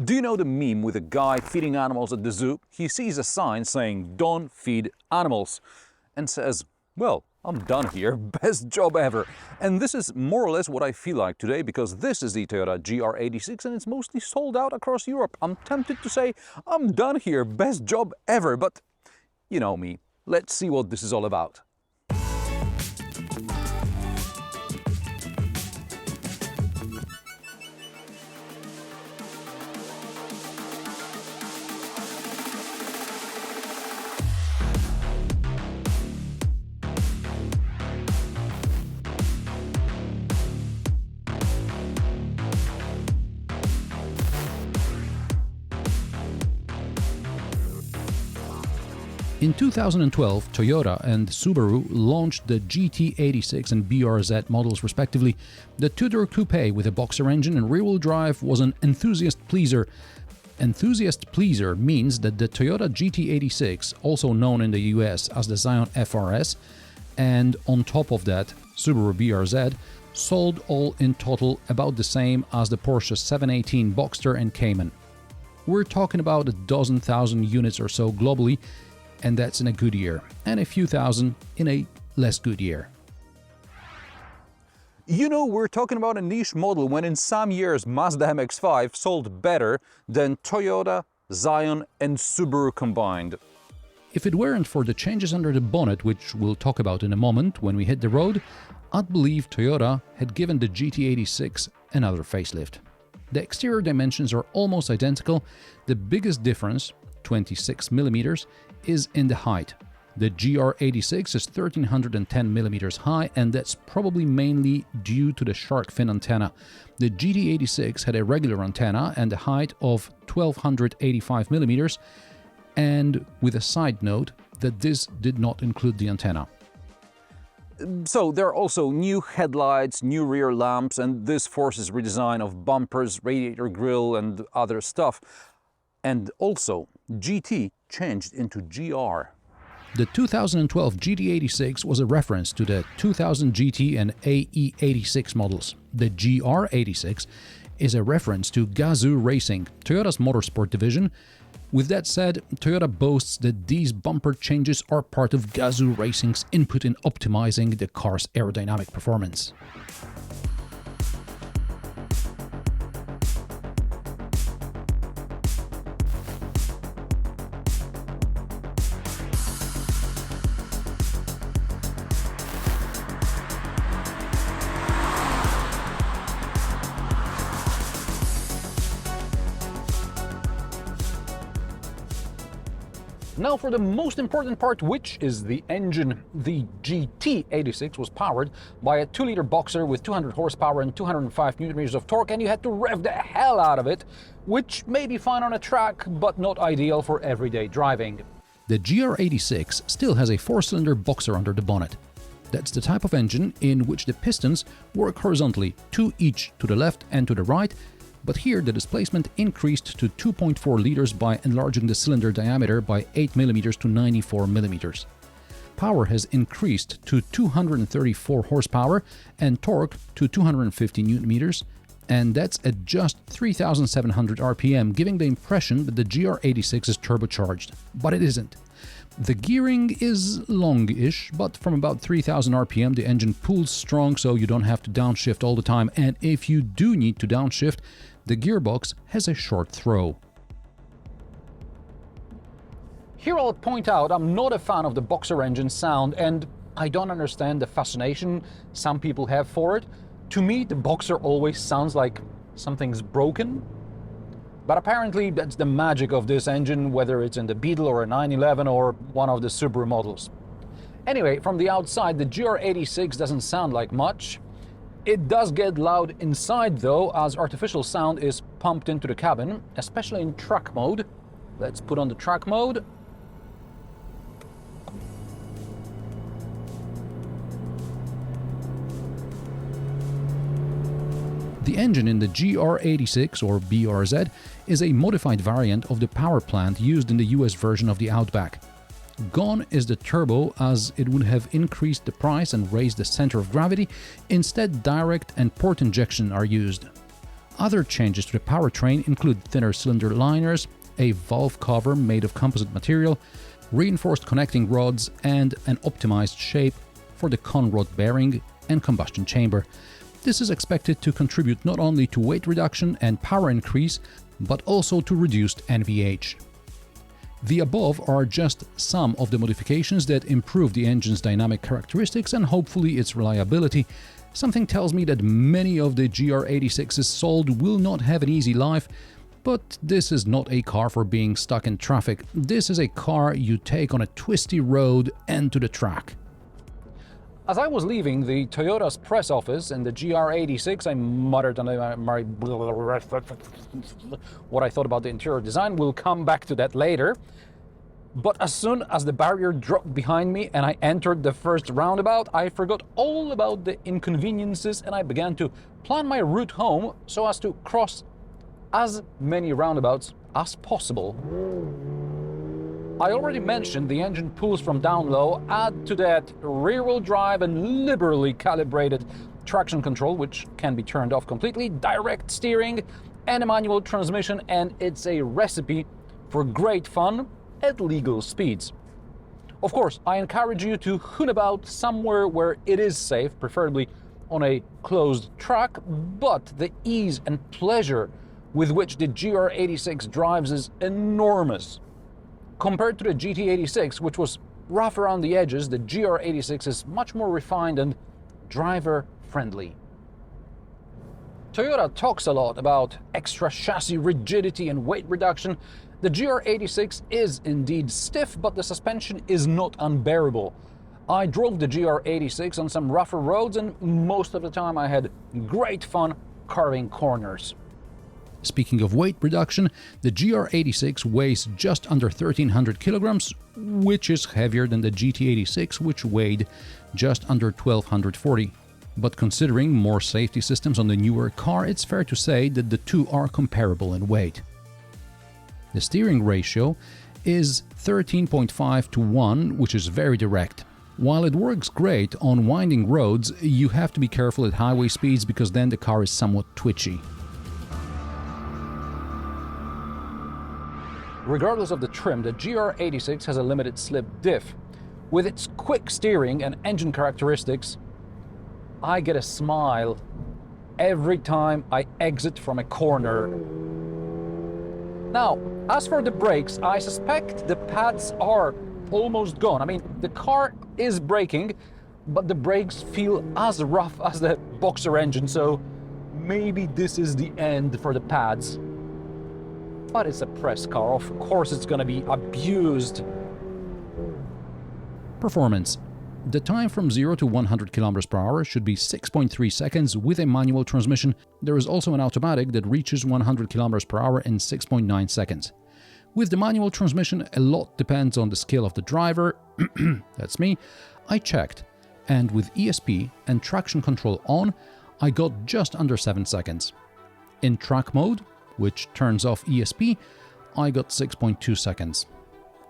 Do you know the meme with a guy feeding animals at the zoo? He sees a sign saying, "Don't feed animals," and says, "Well, I'm done here, best job ever." And this is more or less what I feel like today, because this is the Toyota GR86 and it's mostly sold out across Europe. I'm tempted to say, I'm done here, best job ever, but you know me. Let's see what this is all about. In 2012, Toyota and Subaru launched the GT86 and BRZ models respectively. The two-door coupe with a boxer engine and rear-wheel drive was an enthusiast pleaser. Enthusiast pleaser means that the Toyota GT86, also known in the US as the Scion FRS, and on top of that Subaru BRZ, sold all in total about the same as the Porsche 718 Boxster and Cayman. We're talking about a dozen thousand units or so globally, and that's in a good year, and a few thousand in a less good year. You know, we're talking about a niche model when in some years Mazda MX-5 sold better than Toyota, Scion and Subaru combined. If it weren't for the changes under the bonnet, which we'll talk about in a moment when we hit the road, I'd believe Toyota had given the GT86 another facelift. The exterior dimensions are almost identical. The biggest difference, 26mm, is in the height. The GR86 is 1310mm high, and that's probably mainly due to the shark fin antenna. The GT86 had a regular antenna and a height of 1285mm, and with a side note that this did not include the antenna. So there are also new headlights, new rear lamps, and this forces redesign of bumpers, radiator grille and other stuff. And also, GT changed into GR. The 2012 GT86 was a reference to the 2000 GT and AE86 models. The GR86 is a reference to Gazoo Racing, Toyota's motorsport division. With that said, Toyota boasts that these bumper changes are part of Gazoo Racing's input in optimizing the car's aerodynamic performance. Now for the most important part, which is the engine. The GT86 was powered by a 2-liter boxer with 200 horsepower and 205 Nm of torque, and you had to rev the hell out of it, which may be fine on a track, but not ideal for everyday driving. The GR86 still has a 4-cylinder boxer under the bonnet. That's the type of engine in which the pistons work horizontally, 2 each to the left and to the right, but here the displacement increased to 2.4 liters by enlarging the cylinder diameter by 8 mm to 94 mm. Power has increased to 234 horsepower and torque to 250 Nm, and that's at just 3,700 RPM, giving the impression that the GR86 is turbocharged, but it isn't. The gearing is long-ish, but from about 3,000 RPM the engine pulls strong, so you don't have to downshift all the time, and if you do need to downshift, the gearbox has a short throw. Here I'll point out I'm not a fan of the boxer engine sound, and I don't understand the fascination some people have for it. To me, the boxer always sounds like something's broken. But apparently that's the magic of this engine, whether it's in the Beetle or a 911 or one of the Subaru models. Anyway, from the outside, the GR86 doesn't sound like much. It does get loud inside though, as artificial sound is pumped into the cabin, especially in truck mode. Let's put on the truck mode. The engine in the GR86 or BRZ is a modified variant of the power plant used in the US version of the Outback. Gone is the turbo, as it would have increased the price and raised the center of gravity. Instead, direct and port injection are used. Other changes to the powertrain include thinner cylinder liners, a valve cover made of composite material, reinforced connecting rods, and an optimized shape for the conrod bearing and combustion chamber. This is expected to contribute not only to weight reduction and power increase, but also to reduced NVH. The above are just some of the modifications that improve the engine's dynamic characteristics and hopefully its reliability. Something tells me that many of the GR86s sold will not have an easy life, but this is not a car for being stuck in traffic. This is a car you take on a twisty road and to the track. As I was leaving the Toyota's press office in the GR86, I muttered under my what I thought about the interior design. We'll come back to that later. But as soon as the barrier dropped behind me and I entered the first roundabout, I forgot all about the inconveniences and I began to plan my route home so as to cross as many roundabouts as possible. I already mentioned the engine pulls from down low. Add to that rear-wheel drive and liberally calibrated traction control, which can be turned off completely, direct steering and a manual transmission, and it's a recipe for great fun at legal speeds. Of course, I encourage you to hoon about somewhere where it is safe, preferably on a closed track, but the ease and pleasure with which the GR86 drives is enormous. Compared to the GT86, which was rough around the edges, the GR86 is much more refined and driver-friendly. Toyota talks a lot about extra chassis rigidity and weight reduction. The GR86 is indeed stiff, but the suspension is not unbearable. I drove the GR86 on some rougher roads, and most of the time I had great fun carving corners. Speaking of weight reduction, the GR86 weighs just under 1300 kilograms, which is heavier than the GT86, which weighed just under 1240. But considering more safety systems on the newer car, it's fair to say that the two are comparable in weight. The steering ratio is 13.5 to 1, which is very direct. While it works great on winding roads, you have to be careful at highway speeds because then the car is somewhat twitchy. Regardless of the trim, the GR86 has a limited slip diff. With its quick steering and engine characteristics, I get a smile every time I exit from a corner. Now, as for the brakes, I suspect the pads are almost gone. I mean, the car is braking, but the brakes feel as rough as the Boxer engine, so maybe this is the end for the pads. But it's a press car, of course it's gonna be abused. Performance. The time from 0 to 100 km per hour should be 6.3 seconds with a manual transmission. There is also an automatic that reaches 100 km per hour in 6.9 seconds. With the manual transmission, a lot depends on the skill of the driver. That's me. I checked, and with ESP and traction control on, I got just under 7 seconds. In track mode, which turns off ESP, I got 6.2 seconds.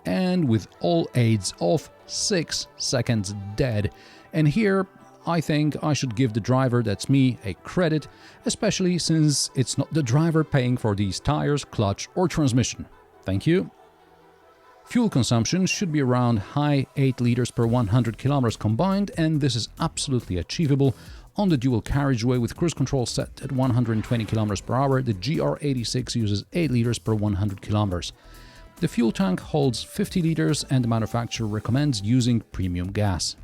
And with all aids off, 6 seconds dead. And here, I think I should give the driver, that's me, a credit, especially since it's not the driver paying for these tires, clutch or transmission. Thank you. Fuel consumption should be around high 8 liters per 100 kilometers combined, and this is absolutely achievable. On the dual carriageway with cruise control set at 120 km per hour, the GR86 uses 8 liters per 100 km. The fuel tank holds 50 liters and the manufacturer recommends using premium gas.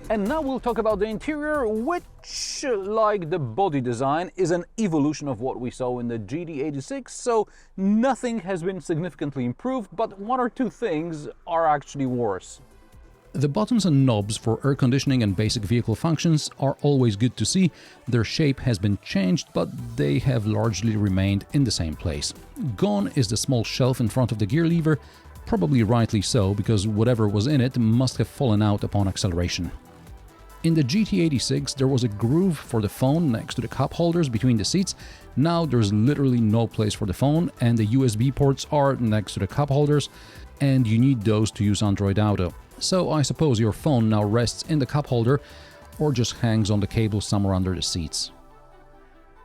And now we'll talk about the interior, which, like the body design, is an evolution of what we saw in the GT86, so nothing has been significantly improved, but one or two things are actually worse. The buttons and knobs for air conditioning and basic vehicle functions are always good to see. Their shape has been changed, but they have largely remained in the same place. Gone is the small shelf in front of the gear lever, probably rightly so, because whatever was in it must have fallen out upon acceleration. In the GT86, there was a groove for the phone next to the cup holders between the seats. Now there's literally no place for the phone, and the USB ports are next to the cup holders, and you need those to use Android Auto. So I suppose your phone now rests in the cup holder, or just hangs on the cable somewhere under the seats.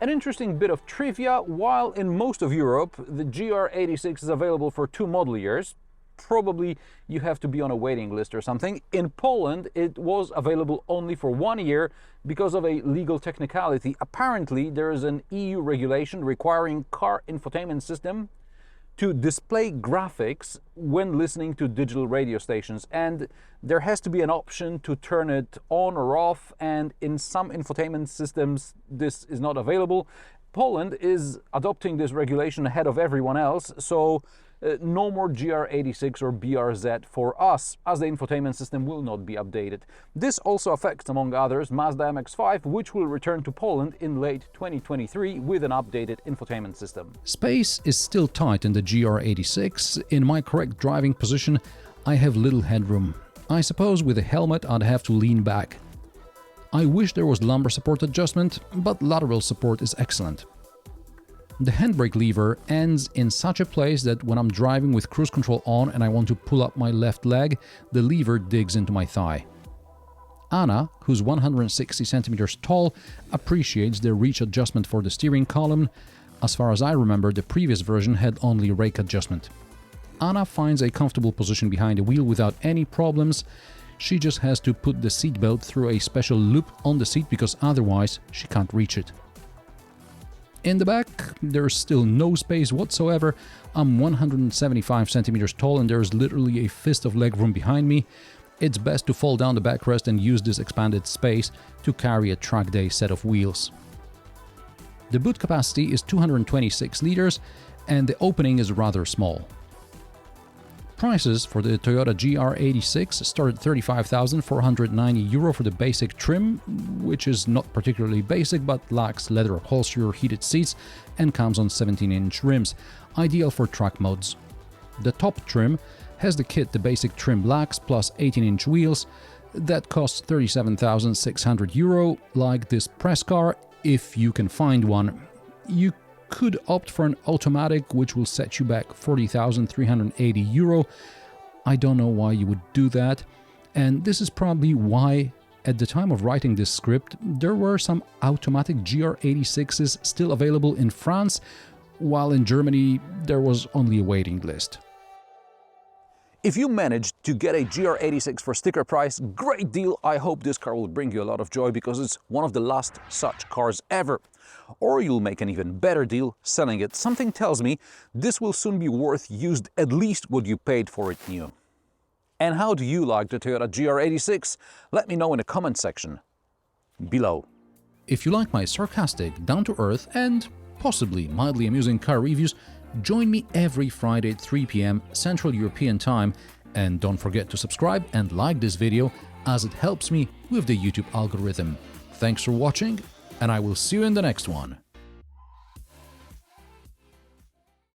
An interesting bit of trivia: while in most of Europe the GR86 is available for 2 model years, probably you have to be on a waiting list or something, in Poland it was available only for 1 year because of a legal technicality. Apparently there is an EU regulation requiring car infotainment system to display graphics when listening to digital radio stations, and there has to be an option to turn it on or off, and in some infotainment systems this is not available. Poland is adopting this regulation ahead of everyone else, so no more GR86 or BRZ for us, as the infotainment system will not be updated. This also affects, among others, Mazda MX-5, which will return to Poland in late 2023 with an updated infotainment system. Space is still tight in the GR86. In my correct driving position, I have little headroom. I suppose with a helmet I'd have to lean back. I wish there was lumbar support adjustment, but lateral support is excellent. The handbrake lever ends in such a place that when I'm driving with cruise control on and I want to pull up my left leg, the lever digs into my thigh. Anna, who's 160 centimeters tall, appreciates the reach adjustment for the steering column. As far as I remember, the previous version had only rake adjustment. Anna finds a comfortable position behind the wheel without any problems. She just has to put the seatbelt through a special loop on the seat because otherwise she can't reach it. In the back, there's still no space whatsoever. I'm 175 centimeters tall and there's literally a fist of legroom behind me. It's best to fall down the backrest and use this expanded space to carry a track day set of wheels. The boot capacity is 226 liters and the opening is rather small. Prices for the Toyota GR86 start at €35,490 for the basic trim, which is not particularly basic but lacks leather upholstery or heated seats and comes on 17-inch rims, ideal for track modes. The top trim has the kit the basic trim lacks plus 18-inch wheels. That costs €37,600, like this press car, if you can find one. You could opt for an automatic, which will set you back €40,380. I don't know why you would do that, and this is probably why at the time of writing this script there were some automatic GR86s still available in France, while in Germany there was only a waiting list. If you managed to get a GR86 for sticker price, great deal. I hope this car will bring you a lot of joy because it's one of the last such cars ever. Or you'll make an even better deal selling it. Something tells me this will soon be worth used at least what you paid for it new. And how do you like the Toyota GR86? Let me know in the comment section below. If you like my sarcastic, down-to-earth and possibly mildly amusing car reviews, join me every Friday at 3 p.m. Central European Time, and don't forget to subscribe and like this video as it helps me with the YouTube algorithm. Thanks for watching, and I will see you in the next one.